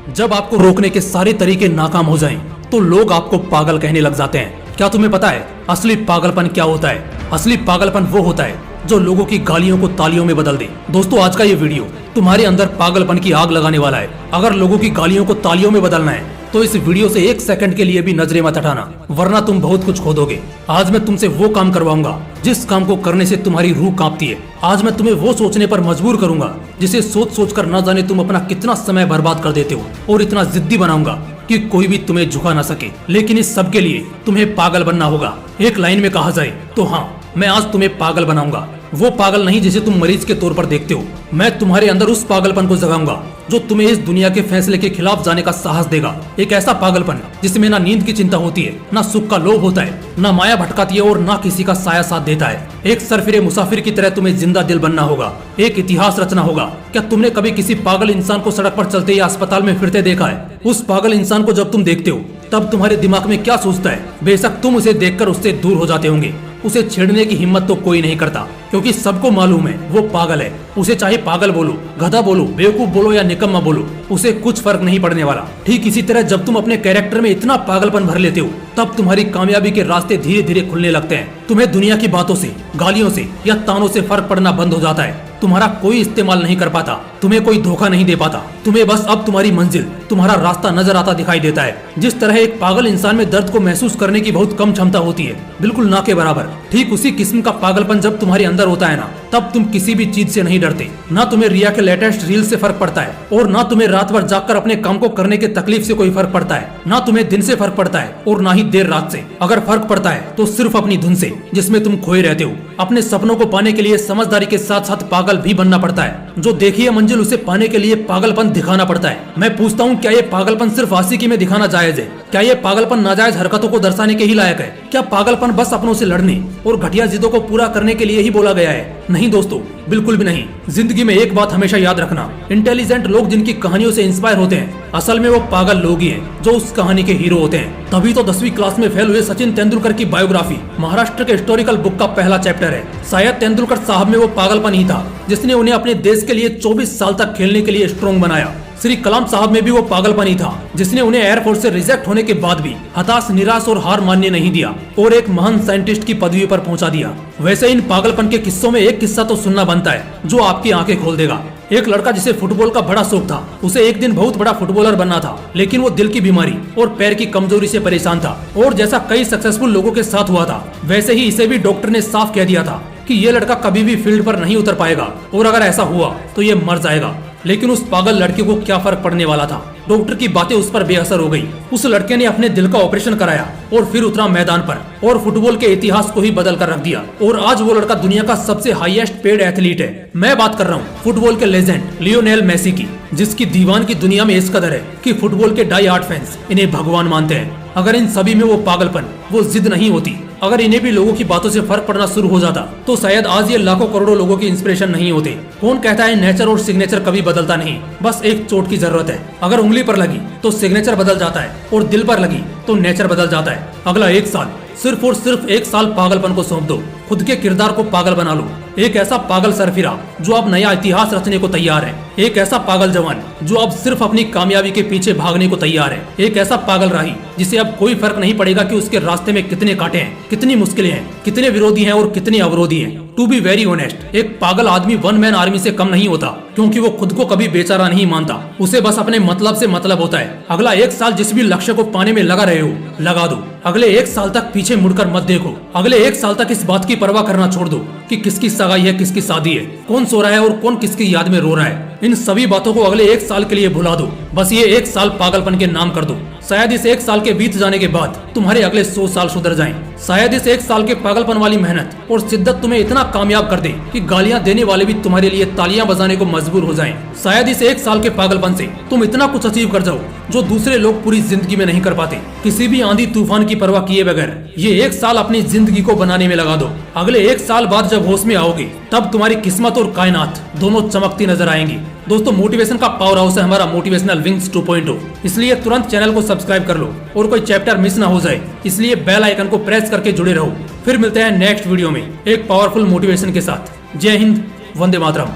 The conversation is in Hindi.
जब आपको रोकने के सारे तरीके नाकाम हो जाएं, तो लोग आपको पागल कहने लग जाते हैं। क्या तुम्हें पता है असली पागलपन क्या होता है? असली पागलपन वो होता है जो लोगों की गालियों को तालियों में बदल दे। दोस्तों, आज का ये वीडियो तुम्हारे अंदर पागलपन की आग लगाने वाला है। अगर लोगों की गालियों को तालियों में बदलना है तो इस वीडियो से एक सेकंड के लिए भी नजरें मत हटाना, वरना तुम बहुत कुछ खो दोगे। आज मैं तुमसे वो काम करवाऊंगा जिस काम को करने से तुम्हारी रूह कांपती है। आज मैं तुम्हें वो सोचने पर मजबूर करूंगा जिसे सोच सोच कर न जाने तुम अपना कितना समय बर्बाद कर देते हो, और इतना जिद्दी बनाऊंगा कि कोई भी तुम्हें झुका ना सके। लेकिन इस सब के लिए तुम्हें पागल बनना होगा। एक लाइन में कहा जाए तो हाँ, मैं आज तुम्हें पागल बनाऊंगा। वो पागल नहीं जिसे तुम मरीज के तौर पर देखते हो। मैं तुम्हारे अंदर उस पागलपन को जगाऊंगा जो तुम्हें इस दुनिया के फैसले के खिलाफ जाने का साहस देगा। एक ऐसा पागलपन जिसमें ना नींद की चिंता होती है, ना सुख का लोभ होता है, ना माया भटकाती है और ना किसी का साया साथ देता है। एक सरफिरे मुसाफिर की तरह तुम्हें जिंदा दिल बनना होगा, एक इतिहास रचना होगा। क्या तुमने कभी किसी पागल इंसान को सड़क पर चलते या अस्पताल में फिरते देखा है? उस पागल इंसान को जब तुम देखते हो तब तुम्हारे दिमाग में क्या सोचता है? बेशक तुम उसे देखकर उससे दूर हो जाते होंगे। उसे छेड़ने की हिम्मत तो कोई नहीं करता, क्योंकि सबको मालूम है वो पागल है। उसे चाहे पागल बोलो, गधा बोलो, बेवकूफ बोलो या निकम्मा बोलो, उसे कुछ फर्क नहीं पड़ने वाला। ठीक इसी तरह जब तुम अपने कैरेक्टर में इतना पागलपन भर लेते हो तब तुम्हारी कामयाबी के रास्ते धीरे धीरे खुलने लगते हैं। तुम्हें दुनिया की बातों से, गालियों से या तानों से फर्क पड़ना बंद हो जाता है। तुम्हारा कोई इस्तेमाल नहीं कर पाता, तुम्हें कोई धोखा नहीं दे पाता। तुम्हें बस अब तुम्हारी मंजिल, तुम्हारा रास्ता नजर आता दिखाई देता है। जिस तरह एक पागल इंसान में दर्द को महसूस करने की बहुत कम क्षमता होती है, बिल्कुल ना के बराबर, ठीक उसी किस्म का पागलपन जब तुम्हारे अंदर होता है ना, तब तुम किसी भी चीज से नहीं डरते। ना तुम्हें रिया के लेटेस्ट रील से फर्क पड़ता है, और ना तुम्हें रात भर जागकर अपने काम को करने के तकलीफ से कोई फर्क पड़ता है। ना तुम्हें दिन से फर्क पड़ता है और ना ही देर रात से। अगर फर्क पड़ता है तो सिर्फ अपनी धुन से, जिसमें तुम खोए रहते हो। अपने सपनों को पाने के लिए समझदारी के साथ साथ पागल भी बनना पड़ता है। जो देखी है मंजिल, उसे पाने के लिए पागलपन दिखाना पड़ता है। मैं पूछता हूँ, क्या ये पागलपन सिर्फ आशिकी में दिखाना जायज है? क्या ये पागलपन नाजायज हरकतों को दर्शाने के ही लायक है? क्या पागलपन बस अपनों से लड़ने और घटिया जिद्दों को पूरा करने के लिए ही बोला गया है? नहीं दोस्तों, बिल्कुल भी नहीं। जिंदगी में एक बात हमेशा याद रखना, इंटेलिजेंट लोग जिनकी कहानियों से इंस्पायर होते हैं, असल में वो पागल लोग ही हैं जो उस कहानी के हीरो होते हैं। तभी तो 10वीं क्लास में फेल हुए सचिन तेंदुलकर की बायोग्राफी महाराष्ट्र के हिस्टोरिकल बुक का पहला चैप्टर है। शायद तेंदुलकर साहब में वो पागलपन ही था जिसने उन्हें अपने देश के लिए 24 साल तक खेलने के लिए स्ट्रॉन्ग बनाया। श्री कलाम साहब में भी वो पागलपन ही था जिसने उन्हें एयरफोर्स से रिजेक्ट होने के बाद भी हताश, निराश और हार मानने नहीं दिया और एक महान साइंटिस्ट की पदवी पर पहुंचा दिया। वैसे इन पागलपन के किस्सों में एक किस्सा तो सुनना बनता है जो आपकी आंखें खोल देगा। एक लड़का जिसे फुटबॉल का बड़ा शौक था, उसे एक दिन बहुत बड़ा फुटबॉलर बनना था, लेकिन वो दिल की बीमारी और पैर की कमजोरी से परेशान था। और जैसा कई सक्सेसफुल लोगों के साथ हुआ था, वैसे ही इसे भी डॉक्टर ने साफ कह दिया था कि ये लड़का कभी भी फील्ड पर नहीं उतर पाएगा, और अगर ऐसा हुआ तो ये मर जाएगा। लेकिन उस पागल लड़के को क्या फर्क पड़ने वाला था? डॉक्टर की बातें उस पर बेअसर हो गई। उस लड़के ने अपने दिल का ऑपरेशन कराया और फिर उतरा मैदान पर और फुटबॉल के इतिहास को ही बदल कर रख दिया। और आज वो लड़का दुनिया का सबसे हाईएस्ट पेड एथलीट है। मैं बात कर रहा हूँ फुटबॉल के लेजेंड लियोनेल मेसी की, जिसकी दीवान की दुनिया में इस कदर है कि फुटबॉल के डाई हार्ड फैंस इन्हें भगवान मानते हैं। अगर इन सभी में वो पागलपन, वो जिद नहीं होती, अगर इन्हें भी लोगों की बातों से फर्क पड़ना शुरू हो जाता, तो शायद आज ये लाखों करोड़ों लोगों की इंस्पिरेशन नहीं होते। कौन कहता है नेचर और सिग्नेचर कभी बदलता नहीं? बस एक चोट की जरूरत है। अगर उंगली पर लगी तो सिग्नेचर बदल जाता है, और दिल पर लगी तो नेचर बदल जाता है। अगला 1 साल, सिर्फ और सिर्फ 1 साल पागलपन को सौंप दो। खुद के किरदार को पागल बना लो। एक ऐसा पागल सरफिरा जो अब नया इतिहास रचने को तैयार है। एक ऐसा पागल जवान जो अब सिर्फ अपनी कामयाबी के पीछे भागने को तैयार है। एक ऐसा पागल राही जिसे अब कोई फर्क नहीं पड़ेगा कि उसके रास्ते में कितने कांटे हैं, कितनी मुश्किलें हैं, कितने विरोधी हैं और कितने अवरोधी हैं। टू बी वेरी ऑनेस्ट, एक पागल आदमी 1 मैन आर्मी से कम नहीं होता, क्योंकि वो खुद को कभी बेचारा नहीं मानता। उसे बस अपने मतलब से मतलब होता है। अगला 1 साल जिस भी लक्ष्य को पाने में लगा रहे हो, लगा दो। अगले 1 साल तक पीछे मुड़कर मत देखो। अगले 1 साल तक इस बात की परवाह करना छोड़ दो कि किसकी सगाई है, किसकी शादी है, कौन सो रहा है और कौन किसकी याद में रो रहा है। इन सभी बातों को अगले 1 साल के लिए भुला दो। बस ये 1 साल पागलपन के नाम कर दो। शायद इस 1 साल के बीत जाने के बाद तुम्हारे अगले 100 साल सुधर जाएं। शायद इस 1 साल के पागलपन वाली मेहनत और शिद्दत तुम्हें इतना कामयाब कर दे कि गालियां देने वाले भी तुम्हारे लिए तालियां बजाने को मजबूर हो जाएं। शायद इस 1 साल के पागलपन से तुम इतना कुछ अचीव कर जाओ जो दूसरे लोग पूरी जिंदगी में नहीं कर पाते। किसी भी आंधी तूफान की परवाह किए बगैर ये 1 साल अपनी जिंदगी को बनाने में लगा दो। अगले 1 साल बाद जब होश में आओगे, तब तुम्हारी किस्मत और कायनात दोनों चमकती नजर आएंगी। दोस्तों, मोटिवेशन का पावर हाउस है हमारा मोटिवेशनल विंग्स 2.0, इसलिए तुरंत चैनल को सब्सक्राइब कर लो और कोई चैप्टर मिस ना हो जाए, इसलिए बेल आइकन को प्रेस करके जुड़े रहो। फिर मिलते हैं नेक्स्ट वीडियो में एक पावरफुल मोटिवेशन के साथ। जय हिंद, वंदे मातरम।